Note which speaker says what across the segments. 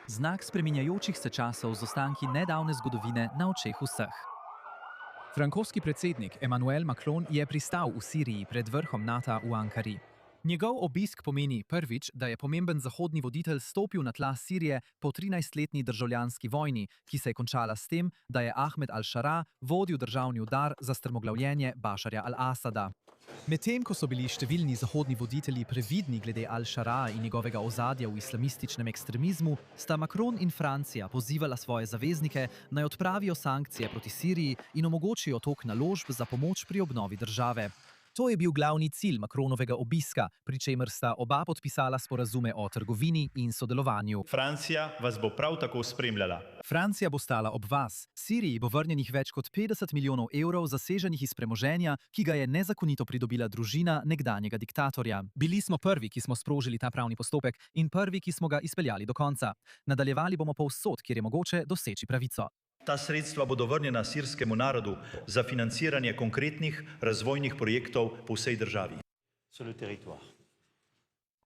Speaker 1: Znak spreminjajočih se časov z ostanki nedavne zgodovine na očeh vseh. Francoski predsednik Emmanuel Macron je pristal v Siriji pred vrhom NATO v Ankari. Njegov obisk pomeni prvič, da je pomemben zahodni voditelj stopil na tla Sirije po 13-letni državljanski vojni, ki se je končala s tem, da je Ahmed al-Šara vodil državni udar za strmoglavljenje Bašarja al-Asada. Medtem ko so bili številni zahodni voditelji previdni glede al-Šara in njegovega ozadja v islamističnem ekstremizmu, sta Macron in Francija pozivala svoje zaveznike, naj odpravijo sankcije proti Siriji in omogočijo tok naložb za pomoč pri obnovi države. To je bil glavni cilj Macronovega obiska, pri čemer sta oba podpisala sporazume o trgovini in sodelovanju.
Speaker 2: Francija vas bo prav tako spremljala.
Speaker 1: Francija bo stala ob vas. Siriji bo vrnjenih več kot 50 milijonov evrov zaseženih iz premoženja, ki ga je nezakonito pridobila družina nekdanjega diktatorja. Bili smo prvi, ki smo sprožili ta pravni postopek in prvi, ki smo ga izpeljali do konca. Nadaljevali bomo povsod, kjer je mogoče doseči pravico.
Speaker 2: Ta sredstva bodo vrnjena sirskemu narodu za financiranje konkretnih razvojnih projektov po vsej državi.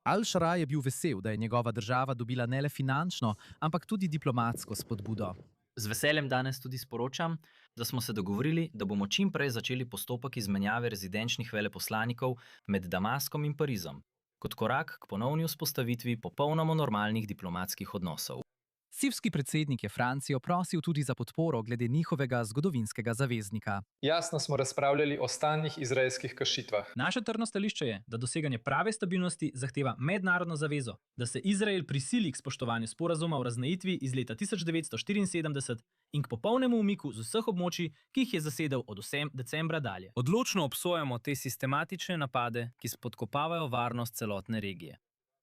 Speaker 1: Al-Šara je bil vesel, da je njegova država dobila ne le finančno, ampak tudi diplomatsko spodbudo.
Speaker 3: Z veseljem danes tudi sporočam, da smo se dogovorili, da bomo čim prej začeli postopek izmenjave rezidenčnih veleposlanikov med Damaskom in Parizom, kot korak k ponovni vzpostavitvi popolnoma normalnih diplomatskih odnosov.
Speaker 1: Sirski predsednik je Francijo prosil tudi za podporo glede njihovega zgodovinskega zaveznika.
Speaker 4: Jasno smo razpravljali o stalnih izraelskih kršitvah.
Speaker 5: Naše trdno stališče je, da doseganje prave stabilnosti zahteva mednarodno zavezo, da se Izrael prisili k spoštovanju sporazuma o raznejitvi iz leta 1974 in k popolnemu umiku z vseh območij, ki jih je zasedel od decembra dalje. Odločno obsojamo te sistematične napade, ki spodkopavajo varnost celotne regije.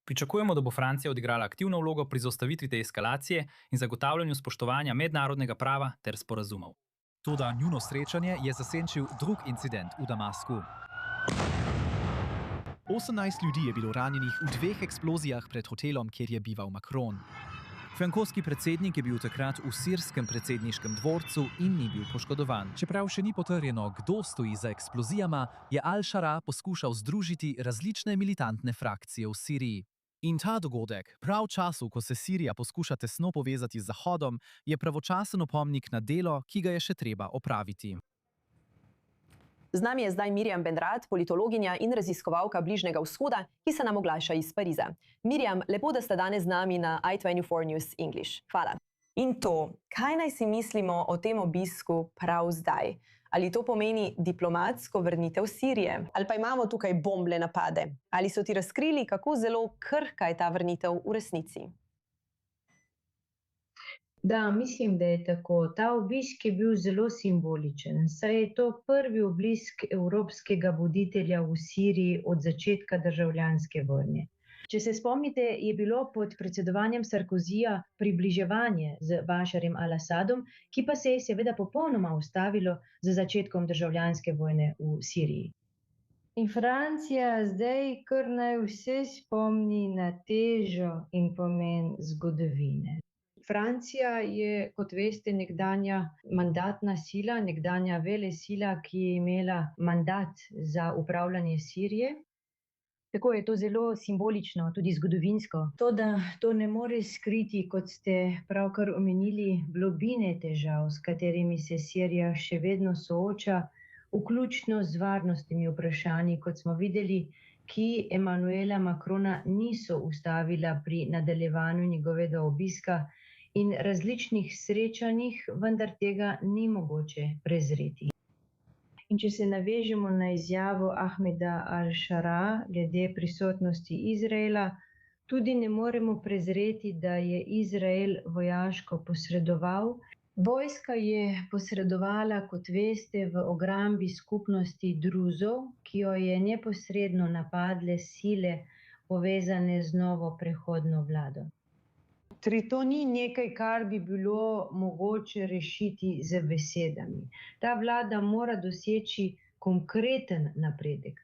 Speaker 5: Pričakujemo, da bo Francija odigrala aktivno vlogo pri zaustavitvi te eskalacije in zagotavljanju spoštovanja mednarodnega prava ter sporazumov.
Speaker 1: Toda njuno srečanje je zasenčil drug incident v Damasku. 18 ljudi je bilo ranjenih v 2 eksplozijah pred hotelom, kjer je bival Macron. Francoski predsednik je bil takrat v sirskem predsedniškem dvorcu in ni bil poškodovan. Čeprav še ni potrjeno, kdo stoji za eksplozijama, je al-Šara poskušal združiti različne militantne frakcije v Siriji. In ta dogodek, prav v času, ko se Sirija poskuša tesno povezati z Zahodom, je pravočasen opomnik na delo, ki ga je še treba opraviti.
Speaker 6: Z nami je zdaj Mirjam Ben-Rad, politologinja in raziskovalka Bližnjega vzhoda, ki se nam oglaša iz Pariza. Mirjam, lepo, da ste danes z nami na i24 News English. Hvala. In to, kaj naj si mislimo o tem obisku prav zdaj? Ali to pomeni diplomatsko vrnitev Sirije? Ali pa imamo tukaj bombne napade? Ali so ti razkrili, kako zelo krhka je ta vrnitev v resnici?
Speaker 7: Da, mislim, da je tako. Ta obisk je bil zelo simboličen, saj je to prvi obisk evropskega voditelja v Siriji od začetka državljanske vojne. Če se spomnite, je bilo pod predsedovanjem Sarkozija približevanje z Bašarjem al-Asadom, ki pa se je seveda popolnoma ustavilo z začetkom državljanske vojne v Siriji. In Francija zdaj kar naj vse spomni na težo in pomen zgodovine. Francija je, kot veste, nekdanja mandatna sila, nekdanja velesila, ki je imela mandat za upravljanje Sirije. Tako je to zelo simbolično, tudi zgodovinsko. Toda to ne more skriti, kot ste pravkar omenili, globine težav, s katerimi se Sirija še vedno sooča, vključno z varnostnimi vprašanji, kot smo videli, ki Emmanuela Macrona niso ustavila pri nadaljevanju njegovega obiska in različnih srečanjih, vendar tega ni mogoče prezreti. In če se navežemo na izjavo Ahmeda al-Šara glede prisotnosti Izraela, tudi ne moremo prezreti, da je Izrael vojaško posredoval. Vojska je posredovala, kot veste, v ogrambi skupnosti Druzov, ki jo je neposredno napadle sile povezane z novo prehodno vlado. Torej, to ni nekaj, kar bi bilo mogoče rešiti z besedami. Ta vlada mora doseči konkreten napredek.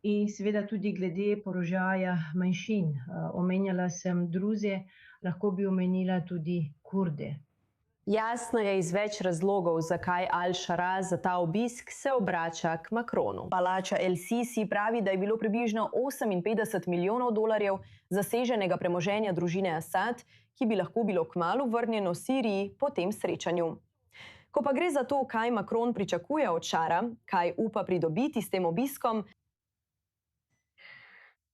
Speaker 7: In seveda tudi glede položaja manjšin. Omenjala sem Druze, lahko bi omenila tudi Kurde.
Speaker 6: Jasno je iz več razlogov, zakaj Al-Shara za ta obisk se obrača k Macronu. Palača El Sisi pravi, da je bilo približno 58 milijonov dolarjev zaseženega premoženja družine Assad, ki bi lahko bilo kmalu vrnjeno Siriji po tem srečanju. Ko pa gre za to, kaj Macron pričakuje od Shara, kaj upa pridobiti s tem obiskom,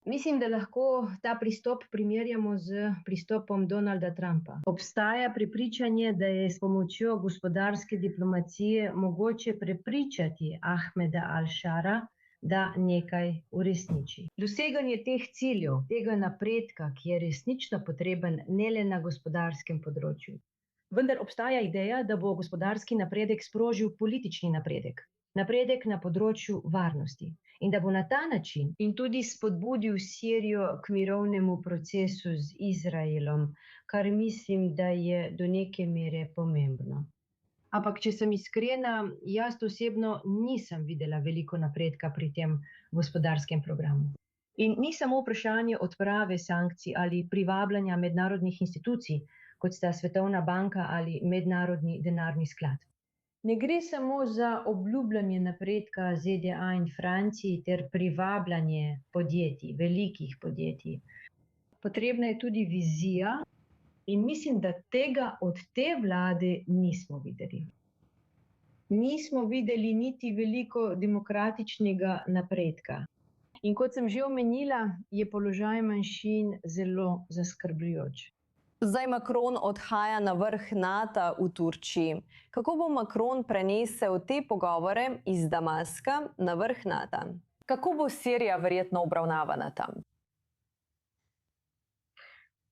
Speaker 7: Mislim, da lahko ta pristop primerjamo z pristopom Donalda Trumpa. Obstaja prepričanje, da je s pomočjo gospodarske diplomacije mogoče prepričati Ahmeda Al-Shara, da nekaj uresniči. Doseganje teh ciljev, tega napredka, ki je resnično potreben ne le na gospodarskem področju. Vendar obstaja ideja, da bo gospodarski napredek sprožil politični napredek. Napredek na področju varnosti. In da bo na ta način in tudi spodbudil Sirijo k mirovnemu procesu z Izraelom, kar mislim, da je do neke mere pomembno. Ampak, če sem iskrena, jaz osebno nisem videla veliko napredka pri tem gospodarskem programu. In ni samo vprašanje odprave sankcij ali privabljanja mednarodnih institucij, kot sta Svetovna banka ali Mednarodni denarni sklad. Ne gre samo za obljubljanje napredka ZDA in Franciji ter privabljanje podjetij, velikih podjetij. Potrebna je tudi vizija in mislim, da tega od te vlade nismo videli. Nismo videli niti veliko demokratičnega napredka. In kot sem že omenila, je položaj manjšin zelo zaskrbljujoč.
Speaker 6: Zdaj Macron odhaja na vrh NATO v Turčiji. Kako bo Macron prenesel te pogovore iz Damaska na vrh NATO? Kako bo Sirija verjetno obravnavana tam?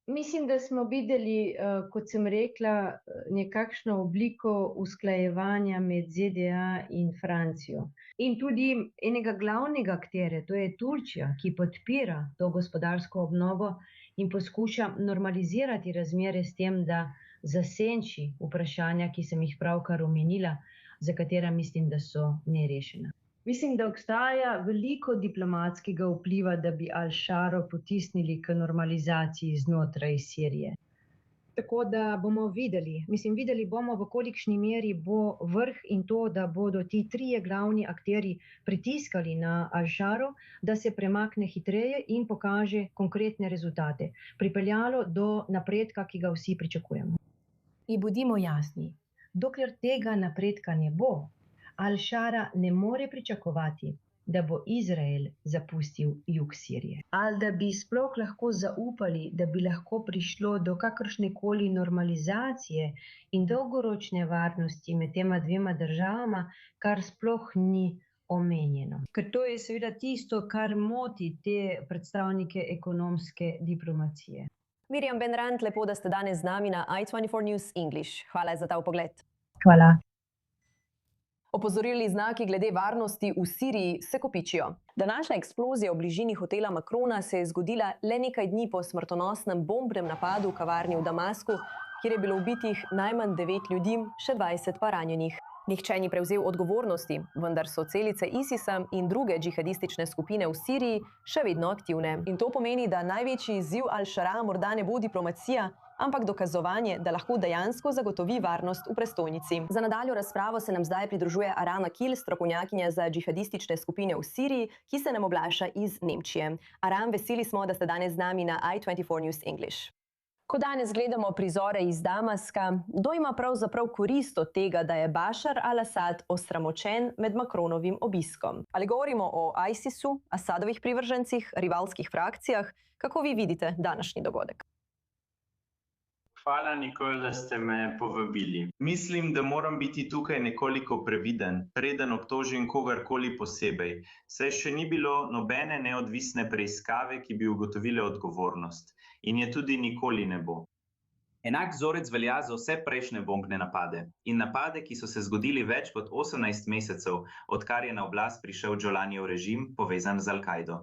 Speaker 7: Mislim, da smo videli, kot sem rekla, nekakšno obliko usklajevanja med ZDA in Francijo. In tudi enega glavnega akterja, to je Turčija, ki podpira to gospodarsko obnovo in poskuša normalizirati razmere s tem, da zasenči vprašanja, ki sem jih pravkar omenila, za katera mislim, da so nerešena. Mislim, da obstaja veliko diplomatskega vpliva, da bi Al-Sharo potisnili k normalizaciji znotraj Sirije. Tako da bomo videli. Videli bomo, v kolikšni meri bo vrh in to, da bodo ti trije glavni akterji pritiskali na Al-Sharo, da se premakne hitreje in pokaže konkretne rezultate. Pripeljalo do napredka, ki ga vsi pričakujemo. In bodimo jasni, dokler tega napredka ne bo, Al-Shara ne more pričakovati, da bo Izrael zapustil jug Sirije. Ali da bi sploh lahko zaupali, da bi lahko prišlo do kakršnekoli normalizacije in dolgoročne varnosti med tema dvema državama, kar sploh ni omenjeno. Ker to je seveda tisto, kar moti te predstavnike ekonomske diplomacije.
Speaker 6: Mirjam Benrant, lepo, da ste danes z nami na i24 News English. Hvala za ta vpogled.
Speaker 7: Hvala.
Speaker 6: Opozorili znaki glede varnosti v Siriji se kopičijo. Današnja eksplozija v bližini hotela Macrona se je zgodila le nekaj dni po smrtonosnem bombnem napadu v kavarni v Damasku, kjer je bilo ubitih najmanj 9 ljudi, še 20 pa ranjenih. Nihče ni prevzel odgovornosti, vendar so celice ISIS-a in druge džihadistične skupine v Siriji še vedno aktivne. In to pomeni, da največji izziv Al-Shara morda ne bo diplomacija, ampak dokazovanje, da lahko dejansko zagotovi varnost v prestolnici. Za nadaljnjo razpravo se nam zdaj pridružuje Aram Akil, strokovnjakinja za džihadistične skupine v Siriji, ki se nam oglaša iz Nemčije. Aram, veseli smo, da ste danes z nami na i24 News English. Ko danes gledamo prizore iz Damaska, kdo ima pravzaprav korist od tega, da je Bašar al-Asad osramočen med Macronovim obiskom? Ali govorimo o ISIS-u, Asadovih privržencih, rivalskih frakcijah? Kako vi vidite današnji dogodek?
Speaker 8: Hvala, Nikol, da ste me povabili. Mislim, da moram biti tukaj nekoliko previden, preden obtožim kogarkoli posebej, saj še ni bilo nobene neodvisne preiskave, ki bi ugotovile odgovornost. In je tudi nikoli ne bo. Enak vzorec velja za vse prejšnje bombne napade in napade, ki so se zgodili več kot 18 mesecev, odkar je na oblast prišel Džolanijev režim, povezan z Al-Kaido.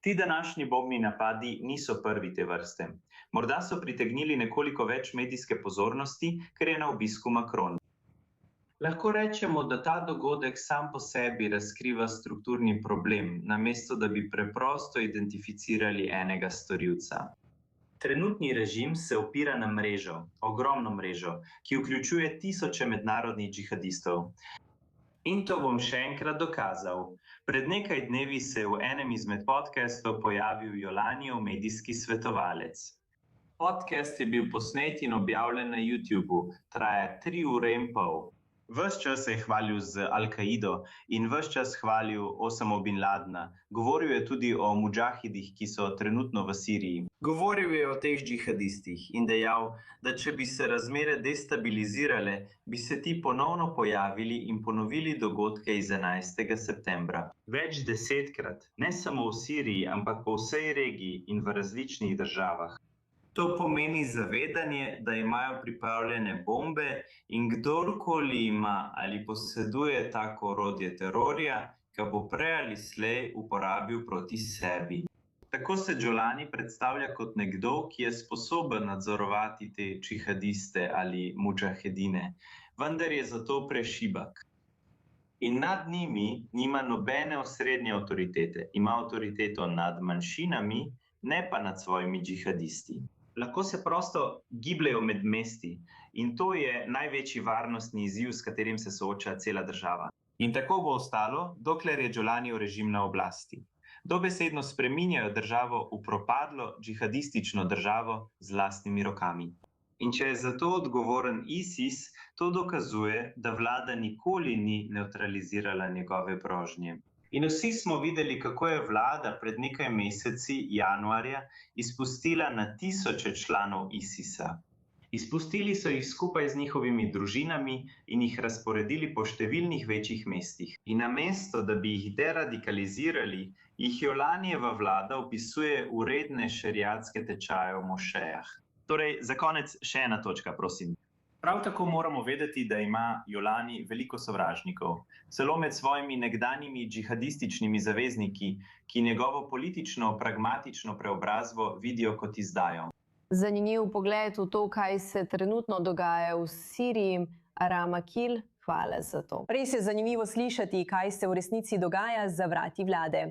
Speaker 8: Ti današnji bombni napadi niso prvi te vrste. Morda so pritegnili nekoliko več medijske pozornosti, ker je na obisku Macron. Lahko rečemo, da ta dogodek sam po sebi razkriva strukturni problem, namesto da bi preprosto identificirali enega storilca. Trenutni režim se opira na mrežo, ogromno mrežo, ki vključuje tisoče mednarodnih džihadistov. In to bom še enkrat dokazal. Pred nekaj dnevi se je v enem izmed podcastov pojavil Jolanijev medijski svetovalec. Podcast je bil posnet in objavljen na YouTubu, traja 3 ure in pol. Ves čas se je hvalil z Al-Kaido in ves čas hvalil Osamo bin Ladna. Govoril je tudi o mudžahidih, ki so trenutno v Siriji. Govoril je o teh džihadistih in dejal, da če bi se razmere destabilizirale, bi se ti ponovno pojavili in ponovili dogodke iz 11. septembra. Več desetkrat, ne samo v Siriji, ampak po vsej regiji in v različnih državah. To pomeni zavedanje, da imajo pripravljene bombe in kdorkoli ima ali poseduje tako orodje terorja, ga bo prej ali slej uporabil proti sebi. Tako se Džolani predstavlja kot nekdo, ki je sposoben nadzorovati te džihadiste ali mudžahedine, vendar je zato prešibak. In nad njimi nima nobene osrednje avtoritete, ima avtoriteto nad manjšinami, ne pa nad svojimi džihadisti. Lahko se prosto gibljejo med mesti in to je največji varnostni izziv, s katerim se sooča cela država. In tako bo ostalo, dokler je Džolanijev režim na oblasti. Dobesedno spreminjajo državo v propadlo džihadistično državo z lastnimi rokami. In če je za to odgovoren ISIS, to dokazuje, da vlada nikoli ni nevtralizirala njegove grožnje. In vsi smo videli, kako je vlada pred nekaj meseci, januarja, izpustila na tisoče članov ISIS-a. Izpustili so jih skupaj z njihovimi družinami in jih razporedili po številnih večjih mestih. In namesto, da bi jih deradikalizirali, jih Jolanijeva vlada opisuje v redne šeriatske tečaje v mošejah. Torej, za konec še ena točka, prosim. Prav tako moramo vedeti, da ima Jolani veliko sovražnikov, celo med svojimi nekdanjimi džihadističnimi zavezniki, ki njegovo politično, pragmatično preobrazbo vidijo kot izdajo.
Speaker 6: Zanimiv pogled v to, kaj se trenutno dogaja v Siriji. Aram Akil, hvala za to. Res je zanimivo slišati, kaj se v resnici dogaja za vrati vlade.